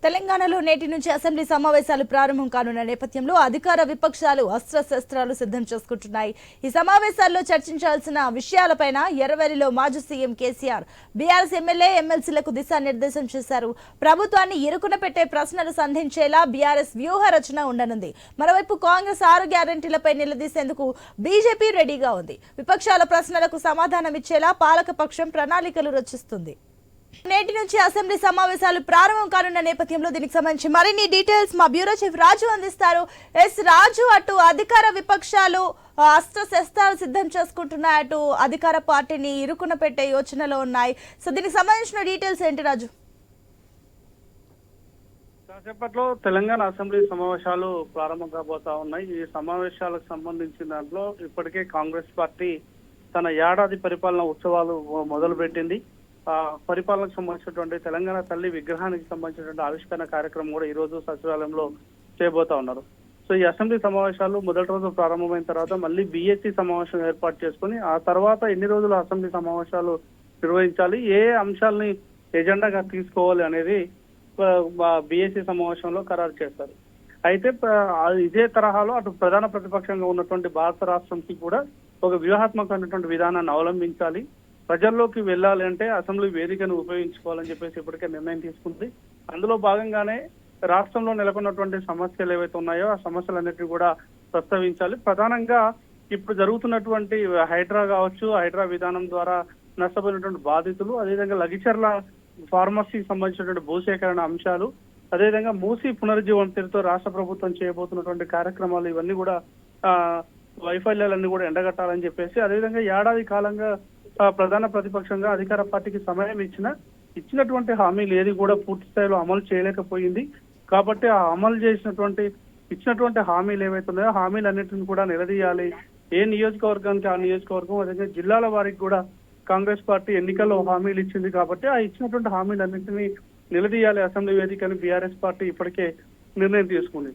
తెలంగాణలో నేటి నుంచి అసెంబ్లీ సమావేశాలు ప్రారంభం కానున్న నేపథ్యంలో అధికార విపక్షాలు అస్త్రశస్త్రాలు సిద్ధం చేసుకుంటున్నాయి. ఈ సమావేశాల్లో చర్చించాల్సిన విషయాలపైన ఎర్రవెల్లిలో మాజీ సీఎం కేసీఆర్ బీఆర్ఎస్ ఎమ్మెల్యే ఎమ్మెల్సీలకు దిశానిర్దేశం చేశారు. ప్రభుత్వాన్ని ఇరుకున పెట్టే ప్రశ్నలు సంధించేలా బీఆర్ఎస్ వ్యూహ రచన ఉండనుంది. మరోవైపు కాంగ్రెస్ 6 గ్యారెంటీలపై నిలదీసేందుకు బీజేపీ రెడీగా ఉంది. విపక్షాల ప్రశ్నలకు సమాధానం ఇచ్చేలా పాలకపక్షం ప్రణాళికలు రచిస్తుంది. నేటి నుంచి అసెంబ్లీ సమావేశాలు ప్రారంభం కానున్న నేపథ్యంలో దీనికి సంబంధించి మరిన్ని డీటెయిల్స్ మా బ్యూరో చీఫ్ రాజు అందిస్తారు. రాజు, అటు అధికార విపక్షాలు అస్త్రశస్త్రాలు సిద్ధం చేసుకుంటున్నాయి, అటు అధికార పార్టీని ఇరుకున పెట్టే యోచనలో ఉన్నాయి. సో దీనికి సంబంధించిన డీటెయిల్స్ ఏంటి రాజు? కాసేపట్లో తెలంగాణ అసెంబ్లీ సమావేశాలు ప్రారంభం కాబోతా ఉన్నాయి. ఈ సమావేశాలకు సంబంధించిన దాంట్లో ఇప్పటికే కాంగ్రెస్ పార్టీ తన ఏడాది పరిపాలన ఉత్సవాలు మొదలు పెట్టింది. పరిపాలనకు సంబంధించినటువంటి తెలంగాణ తల్లి విగ్రహానికి సంబంధించినటువంటి ఆవిష్కరణ కార్యక్రమం కూడా ఈ రోజు సచివాలయంలో చేయబోతా ఉన్నారు. సో ఈ అసెంబ్లీ సమావేశాలు మొదటి రోజు ప్రారంభమైన తర్వాత మళ్ళీ బీఎస్సీ సమావేశం ఏర్పాటు చేసుకుని ఆ తర్వాత ఎన్ని రోజులు అసెంబ్లీ సమావేశాలు నిర్వహించాలి, ఏ అంశాలని ఎజెండాగా తీసుకోవాలి అనేది బీఎస్సీ సమావేశంలో ఖరారు చేస్తారు. అయితే ఇదే తరహాలో అటు ప్రధాన ప్రతిపక్షంగా ఉన్నటువంటి భారత రాష్ట్రంకి కూడా ఒక వ్యూహాత్మకమైనటువంటి విధానాన్ని అవలంబించాలి, ప్రజల్లోకి వెళ్ళాలి అంటే అసెంబ్లీ వేదికను ఉపయోగించుకోవాలని చెప్పేసి ఇప్పటికే నిర్ణయం తీసుకుంది. అందులో భాగంగానే రాష్ట్రంలో నెలకొన్నటువంటి సమస్యలు ఏవైతే ఉన్నాయో ఆ సమస్యలన్నిటినీ కూడా ప్రస్తావించాలి. ప్రధానంగా ఇప్పుడు జరుగుతున్నటువంటి హైడ్రా కావచ్చు, హైడ్రా విధానం ద్వారా నష్టపోయినటువంటి బాధితులు, అదేవిధంగా లగిచర్ల ఫార్మసీకి సంబంధించినటువంటి భూసేకరణ అంశాలు, అదేవిధంగా మూసీ పునరుజ్జీవనం పేరుతో రాష్ట్ర ప్రభుత్వం చేయబోతున్నటువంటి కార్యక్రమాలు, ఇవన్నీ కూడా వైఫల్యాలన్నీ కూడా ఎండగట్టాలని చెప్పేసి, అదేవిధంగా ఏడాది కాలంగా ప్రధాన ప్రతిపక్షంగా అధికార పార్టీకి సమయం ఇచ్చినటువంటి హామీలు ఏది కూడా పూర్తి స్థాయిలో అమలు చేయలేకపోయింది. కాబట్టి ఆ అమలు ఇచ్చినటువంటి హామీలు ఏవైతే ఉన్నాయో హామీలన్నింటిని కూడా నిలదీయాలి. ఏ నియోజకవర్గానికి ఆ నియోజకవర్గం, అదేవిధంగా జిల్లాల వారికి కూడా కాంగ్రెస్ పార్టీ ఎన్నికల్లో హామీలు ఇచ్చింది. కాబట్టి ఆ ఇచ్చినటువంటి హామీలన్నింటినీ నిలదీయాలి అసెంబ్లీ వేదికని బీఆర్ఎస్ పార్టీ ఇప్పటికే నిర్ణయం తీసుకుంది.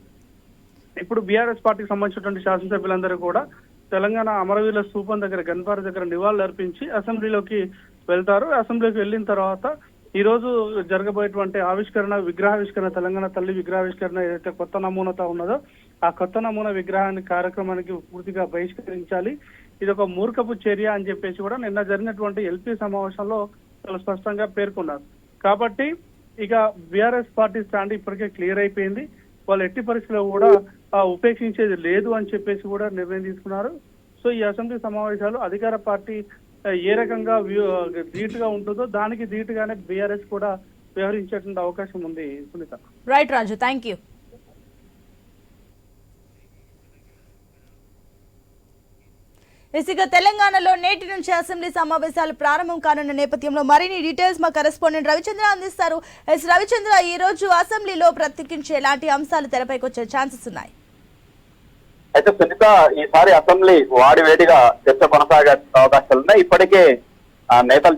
ఇప్పుడు బీఆర్ఎస్ పార్టీకి సంబంధించినటువంటి శాసనసభ్యులందరూ కూడా తెలంగాణ అమరవీరుల స్థూపం దగ్గర, గన్పార్ దగ్గర నివాళులు అర్పించి అసెంబ్లీలోకి వెళ్తారు. అసెంబ్లీకి వెళ్ళిన తర్వాత ఈ రోజు జరగబోయేటువంటి విగ్రహావిష్కరణ, తెలంగాణ తల్లి విగ్రహావిష్కరణ ఏదైతే కొత్త నమూనాతో ఉన్నదో ఆ కొత్త నమూనా విగ్రహాన్ని కార్యక్రమానికి పూర్తిగా బహిష్కరించాలి. ఇది ఒక మూర్ఖపు చర్య అని చెప్పేసి కూడా నిన్న జరిగినటువంటి ఎల్పీ సమావేశంలో చాలా స్పష్టంగా పేర్కొన్నారు. కాబట్టి ఇక బీఆర్ఎస్ పార్టీ స్టాండ్ ఇప్పటికే క్లియర్ అయిపోయింది. వాళ్ళు ఎట్టి పరిస్థితుల్లో కూడా ఉపేక్షించేది లేదు అని చెప్పేసి కూడా నిర్ణయం తీసుకున్నారు. సో ఈ అసెంబ్లీ సమావేశాలు అధికార పార్టీ ఏ రకంగా ధీటుగా ఉంటుందో దానికి ధీటుగానే బీఆర్ఎస్ కూడా వ్యవహరించేటువంటి అవకాశం ఉంది. Sunitha. Right Raju, thank you. ఇక తెలంగాణలో నేటి నుంచి అసెంబ్లీ సమావేశాలు ప్రారంభం కానున్న నేపథ్యంలో మరిన్ని డీటెయిల్స్ మా కరెస్పాండెంట్ రవిచంద్ర అందిస్తారు. రవిచంద్ర, ఈ రోజు అసెంబ్లీలో ప్రత్యేకించి ఎలాంటి అంశాలు తెరపైకి వచ్చే ఛాన్సెస్ ఉన్నాయి? అయితే సునీత, ఈసారి అసెంబ్లీ వాడి వేడిగా చర్చ కొనసాగే అవకాశాలు ఉన్నాయి. ఇప్పటికే నేతలు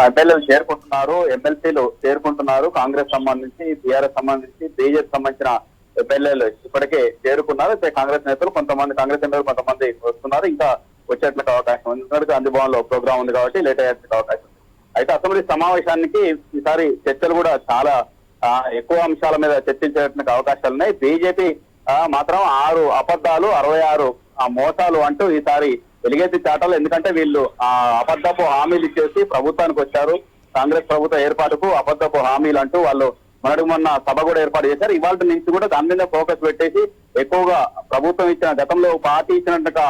ఎమ్మెల్యేలు చేరుకుంటున్నారు, ఎమ్మెల్సీలు చేరుకుంటున్నారు. కాంగ్రెస్ సంబంధించి, బీఆర్ఎస్ సంబంధించి, బీజేపీ సంబంధించిన ఎమ్మెల్యేలు ఇప్పటికే చేరుకున్నారు. అయితే కాంగ్రెస్ నేతలు కాంగ్రెస్ ఎమ్మెల్యేలు కొంతమంది వస్తున్నారు, ఇంకా వచ్చేట్లకు అవకాశం ఉంది. ఎందుకంటే అందుబాటులో ప్రోగ్రామ్ ఉంది కాబట్టి లేట్ అయ్యేట్లకు అవకాశం ఉంది. అయితే అసెంబ్లీ సమావేశానికి ఈసారి చర్చలు కూడా చాలా ఎక్కువ అంశాల మీద చర్చించేందుకు అవకాశాలు ఉన్నాయి. బీజేపీ మాత్రం 6 అబద్ధాలు 66 మోసాలు అంటూ ఈసారి వెలిగెత్తి చాటాలు. ఎందుకంటే వీళ్ళు అబద్ధపు హామీలు ఇచ్చేసి ప్రభుత్వానికి వచ్చారు. కాంగ్రెస్ ప్రభుత్వ ఏర్పాటుకు అబద్ధపు హామీలు అంటూ వాళ్ళు మొన్న సభ కూడా ఏర్పాటు చేశారు. ఇవాళ నుంచి కూడా దాని మీద ఫోకస్ పెట్టేసి ఎక్కువగా ప్రభుత్వం ఇచ్చిన, గతంలో పార్టీ ఇచ్చినట్టుగా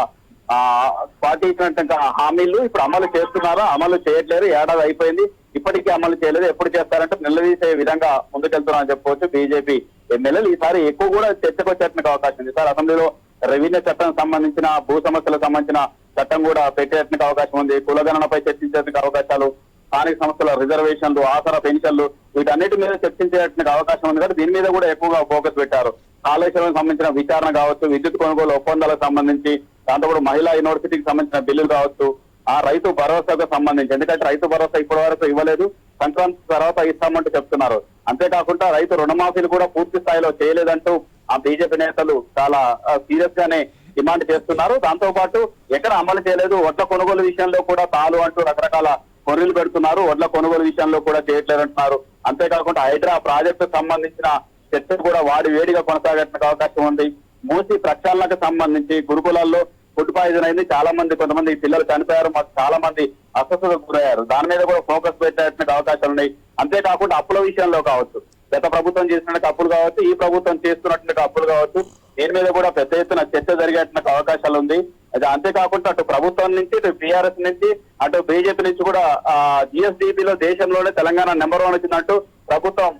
హామీలు ఇప్పుడు అమలు చేస్తున్నారా, అమలు చేయట్లేరు. ఏడాది అయిపోయింది, ఇప్పటికీ అమలు చేయలేదు. ఎప్పుడు చేస్తారంటే నిలదీసే విధంగా ముందుకెళ్తున్నారని చెప్పుకోవచ్చు బీజేపీ ఎమ్మెల్యేలు. ఈసారి ఎక్కువ కూడా చర్చకు వచ్చేటువంటి అవకాశం ఉంది. ఈసారి అసెంబ్లీలో రెవెన్యూ చట్టం సంబంధించిన, భూ సమస్యలకు సంబంధించిన చట్టం కూడా పెట్టేటువంటి అవకాశం ఉంది. కులగణనపై చర్చించేందుకు అవకాశాలు, స్థానిక సంస్థల రిజర్వేషన్లు, ఆసరా పెన్షన్లు, వీటన్నిటి మీద చర్చించేటువంటి అవకాశం ఉంది. కాబట్టి దీని మీద కూడా ఎక్కువగా ఫోకస్ పెట్టారు. కాళేశ్వరం సంబంధించిన విచారణ కావచ్చు, విద్యుత్ కొనుగోలు ఒప్పందాలకు సంబంధించి, దాంతో కూడా మహిళా యూనివర్సిటీకి సంబంధించిన బిల్లులు కావచ్చు, ఆ రైతు భరోసాకు సంబంధించి, ఎందుకంటే రైతు భరోసా ఇప్పటి వరకు ఇవ్వలేదు, సంక్రాంతి తర్వాత ఇస్తామంటూ చెప్తున్నారు. అంతేకాకుండా రైతు రుణమాఫీలు కూడా పూర్తి స్థాయిలో చేయలేదంటూ ఆ బీజేపీ నేతలు చాలా సీరియస్ గానే డిమాండ్ చేస్తున్నారు. దాంతో పాటు ఎక్కడ అమలు చేయలేదు, వడ్ల కొనుగోలు విషయంలో కూడా తాలు అంటూ రకరకాల కొర్రీలు పెడుతున్నారు. వడ్ల కొనుగోలు విషయంలో కూడా చేయట్లేదంటున్నారు. అంతేకాకుండా హైడ్రా ప్రాజెక్టు సంబంధించిన చర్చ కూడా వాడి వేడిగా కొనసాగడానికి అవకాశం ఉంది. మూసి ప్రక్షాళనకు సంబంధించి గురుకులాల్లో ఫుడ్ పాయిజన్ అయింది, చాలా మంది కొంతమంది పిల్లలు చనిపోయారు, మాకు చాలా మంది అస్వస్థతకు గురయ్యారు. దాని మీద కూడా ఫోకస్ పెట్టడానికి అవకాశాలు ఉన్నాయి. అంతేకాకుండా అప్పుల విషయంలో కావచ్చు, గత ప్రభుత్వం చేసినట్టు అప్పులు కావచ్చు, ఈ ప్రభుత్వం చేస్తున్నట్టు అప్పులు కావచ్చు, దీని మీద కూడా పెద్ద ఎత్తున చర్చ జరిగేటువంటి అవకాశాలు ఉంది. అది అంతేకాకుండా అటు ప్రభుత్వం నుంచి, ఇటు టీఆర్ఎస్ నుంచి, అటు బీజేపీ నుంచి కూడా జిఎస్డిపిలో దేశంలోనే తెలంగాణ నెంబర్ 1 వచ్చినట్టు ప్రభుత్వం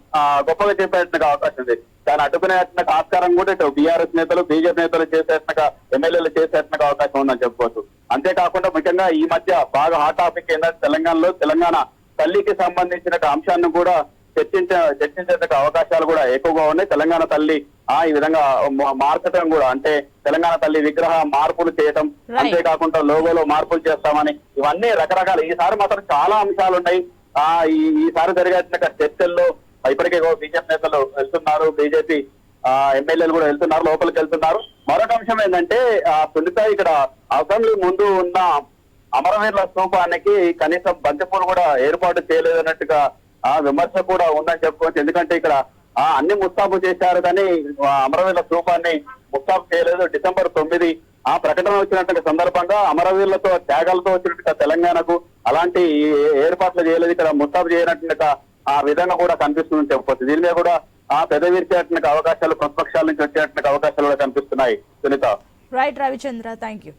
గొప్పగా చెప్పేటువంటి అవకాశం ఉంది. దాన్ని అడ్డుకునేటువంటి ఆస్కారం కూడా ఇటు బీఆర్ఎస్ నేతలు, బీజేపీ నేతలు చేసేట్టుగా, ఎమ్మెల్యేలు చేసేట్టుగా అవకాశం ఉందని చెప్పుకోవచ్చు. అంతేకాకుండా ముఖ్యంగా ఈ మధ్య బాగా హాట్ టాపిక్ ఏంటంటే తెలంగాణలో తెలంగాణ తల్లికి సంబంధించిన అంశాన్ని కూడా చర్చించేందుకు అవకాశాలు కూడా ఎక్కువగా ఉన్నాయి. తెలంగాణ తల్లి ఈ విధంగా మార్చడం కూడా, అంటే తెలంగాణ తల్లి విగ్రహ మార్పులు చేయటం, అంతేకాకుండా లోగోలో మార్పులు చేస్తామని, ఇవన్నీ రకరకాల ఈసారి మాత్రం చాలా అంశాలు ఉన్నాయి. ఈసారి జరిగే చర్చల్లో ఇప్పటికే బీజేపీ నేతలు వెళ్తున్నారు, బీజేపీ ఎమ్మెల్యేలు కూడా వెళ్తున్నారు, లోపలికి వెళ్తున్నారు. మరొక అంశం ఏంటంటే సునీత ఇక్కడ అసెంబ్లీ ముందు ఉన్న అమరవీరుల స్తూపానికి కనీసం బంతిపూలు కూడా ఏర్పాటు చేయలేదన్నట్టుగా విమర్శ కూడా ఉందని చెప్పుకోవచ్చు. ఎందుకంటే ఇక్కడ అన్ని ముస్తాబు చేశారు కానీ అమరవీరుల స్తూపాన్ని ముస్తాబు చేయలేదు. డిసెంబర్ 9 ప్రకటన వచ్చినటువంటి సందర్భంగా అమరవీరులతో త్యాగాలతో వచ్చినట్టుగా తెలంగాణకు అలాంటి ఏర్పాట్లు చేయలేదు, ఇక్కడ ముస్తాబు చేయనట్టుగా ఆ విధంగా కూడా కనిపిస్తుందని చెప్పుకోవచ్చు. దీని మీద కూడా పెద్ద విరిచేటువంటి అవకాశాలు ప్రతిపక్షాల నుంచి వచ్చేటువంటి అవకాశాలు కూడా కనిపిస్తున్నాయి. Sunitha. Right Ravichandra, thank you.